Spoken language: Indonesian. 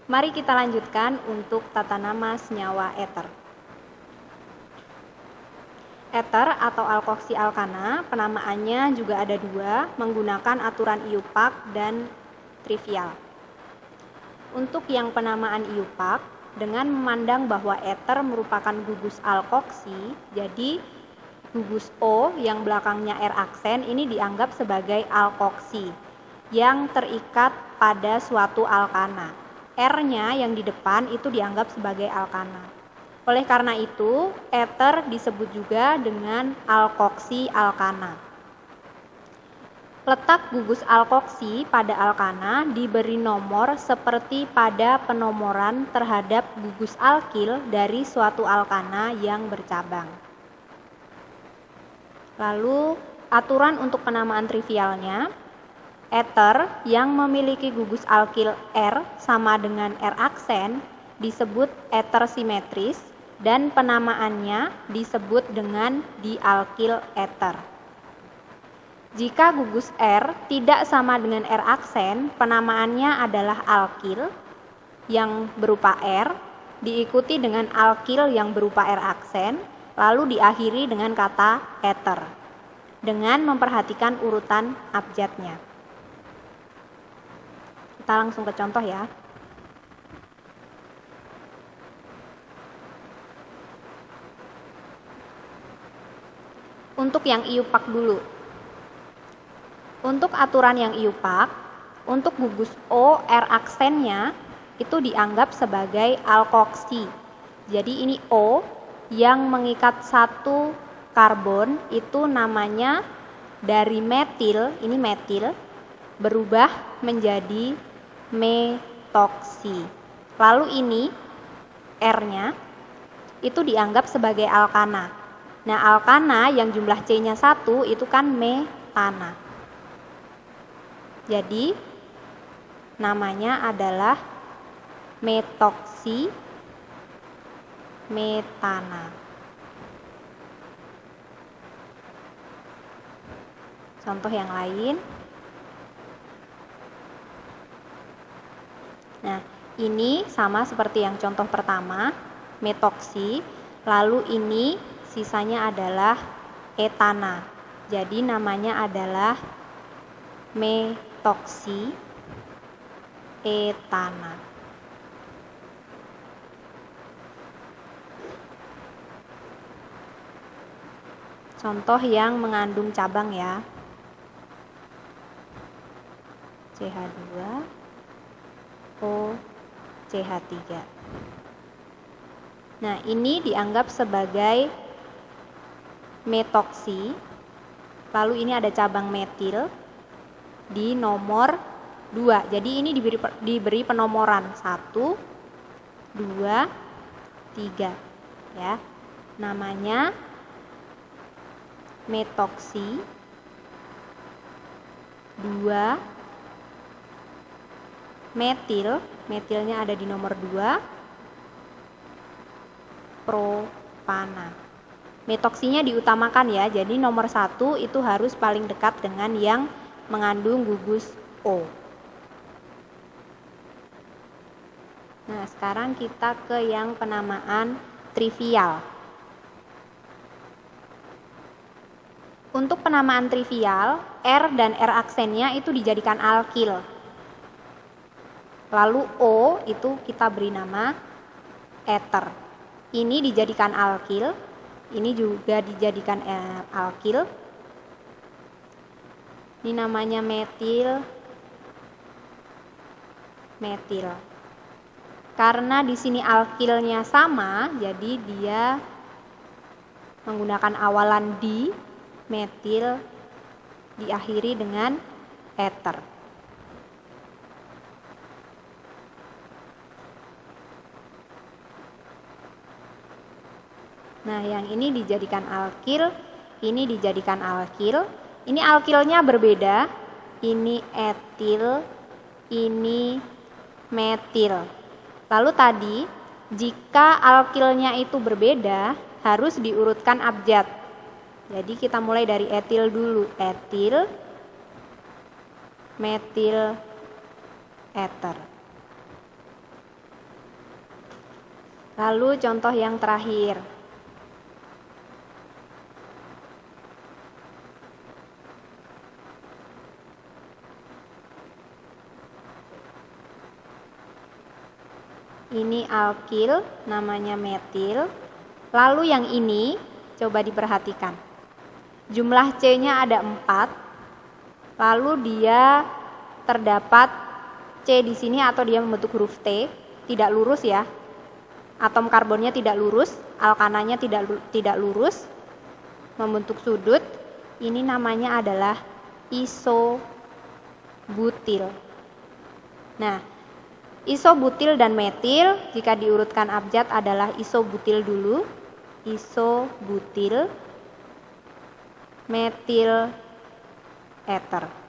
Mari kita lanjutkan untuk tata nama senyawa eter. Eter atau alkoksi alkana, penamaannya juga ada dua, menggunakan aturan IUPAC dan trivial. Untuk yang penamaan IUPAC, dengan memandang bahwa eter merupakan gugus alkoksi, jadi gugus O yang belakangnya R aksen ini dianggap sebagai alkoksi yang terikat pada suatu alkana. R-nya yang di depan itu dianggap sebagai alkana. Oleh karena itu, eter disebut juga dengan alkoksi alkana. Letak gugus alkoksi pada alkana diberi nomor seperti pada penomoran terhadap gugus alkil dari suatu alkana yang bercabang. Lalu, aturan untuk penamaan trivialnya, eter yang memiliki gugus alkil R sama dengan R aksen disebut eter simetris dan penamaannya disebut dengan dialkil eter. Jika gugus R tidak sama dengan R aksen, penamaannya adalah alkil yang berupa R diikuti dengan alkil yang berupa R aksen lalu diakhiri dengan kata eter dengan memperhatikan urutan abjadnya. Kita langsung ke contoh ya. Untuk yang IUPAC dulu. Untuk aturan yang IUPAC, untuk gugus O R aksennya itu dianggap sebagai alkoksi. Jadi ini O yang mengikat satu karbon itu namanya dari metil, ini metil, berubah menjadi metoksi. Lalu ini R-nya itu dianggap sebagai alkana. Nah, alkana yang jumlah C-nya 1 itu kan metana. Jadi namanya adalah metoksi metana. Contoh yang lain. Nah, ini sama seperti yang contoh pertama, metoksi. Lalu ini sisanya adalah etana. Jadi namanya adalah metoksi etana. Contoh yang mengandung cabang ya. CH2 O CH3. Nah, ini dianggap sebagai metoksi. Lalu ini ada cabang metil di nomor 2. Jadi ini diberi penomoran 1, 2, 3 ya. Namanya metoksi 2 metil, metilnya ada di nomor 2, propana. Metoksinya diutamakan ya, jadi nomor 1 itu harus paling dekat dengan yang mengandung gugus O. Nah, sekarang kita ke yang penamaan trivial. Untuk penamaan trivial, R dan R aksennya itu dijadikan alkil. Lalu O itu kita beri nama eter. Ini dijadikan alkil, ini juga dijadikan alkil. Ini namanya metil. Karena di sini alkilnya sama, jadi dia menggunakan awalan di, metil diakhiri dengan eter. Nah, yang ini dijadikan alkil, ini dijadikan alkil. Ini alkilnya berbeda. Ini etil, ini metil. Lalu tadi, jika alkilnya itu berbeda, harus diurutkan abjad. Jadi kita mulai dari etil dulu. Etil, metil, eter. Lalu contoh yang terakhir. Ini alkil, namanya metil. Lalu yang ini, coba diperhatikan. Jumlah C-nya ada 4. Lalu dia terdapat C di sini atau dia membentuk huruf T, tidak lurus ya. Atom karbonnya tidak lurus, alkananya tidak lurus, membentuk sudut. Ini namanya adalah isobutil. Nah, isobutil dan metil jika diurutkan abjad adalah isobutil dulu, isobutil, metil, eter.